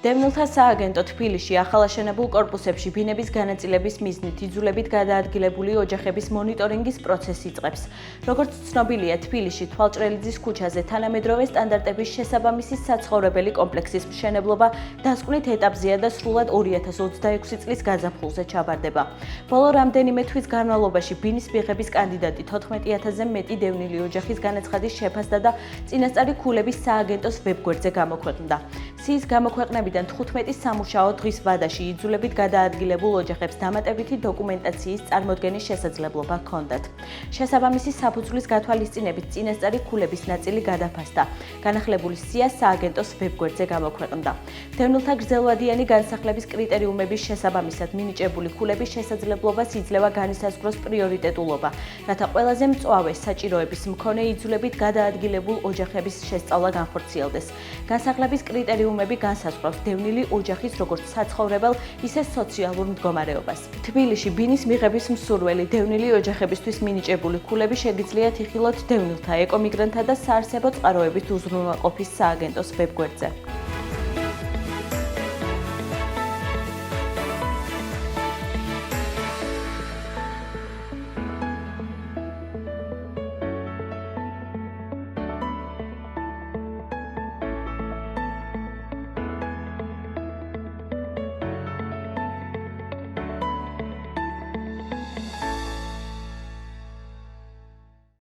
დევნილთა სააგენტო თბილისში ახალაშენებულ კორპუსებში ბინების განაწილების მიზნით იძულებით გადაადგილებული ოჯახების მონიტორინგის პროცესი იწყებს. Როგორც ცნობილია, თბილისში თვალჭრელიძის ქუჩაზე თანამედროვე სტანდარტების შესაბამისი საცხოვრებელი კომპლექსის მშენებლობა დასკვნით ეტაპზეა და სრულად 2026 წლის გაზაფხულზე ჩაბარდება. ბოლო რამდენიმე თვის განმავლობაში ბინის მიღების კანდიდატი 14,000-ზე მეტი დევნილი ოჯახის განაცხადის შეფასდა და წინასწარი ქულების სააგენტოს ვებგვერდზე გამოქვეყნდა. სიის გამოქვეყნებიდან 15 სამუშაო დღის ვადაში იძულებით გადაადგილებულ ოჯახებს დამატებითი დოკუმენტაციის წარმოდგენის შესაძლებლობა ჰქონდათ. შესაბამისი საფუძვლის გათვალისწინებით წინასწარი ქულების ნაწილი გადაფასდა. განახლებული სია სააგენტოს ვებგვერდზე გამოქვეყნდა. დევნილთა გრძელვადიანი განსახლების კრიტერიუმების შესაბამისად მინიჭებული ქულების შესაძლებლობას იძლევა განისაზღვროს პრიორიტეტულობა, რათა ყველაზე მწვავე საჭიროების მქონე იძულებით გადაადგილებულ ოჯახების შესწავლა განხორციელდეს. განსახლების კრიტერიუმები განსაზღვრავს დევნილი ოჯახის როგორც საცხოვრებელ, ისე სოციალურ მდგომარეობას. თბილისში ბინის მიღების მსურველი დევნილი ოჯახებისთვის მინიჭებული ქულები შეგიძლიათ იხილოთ დევნილთა, ეკომიგრანტთა და საარსებო წყაროებით უზრუნველყოფის სააგენტოს ვებგვერდზე.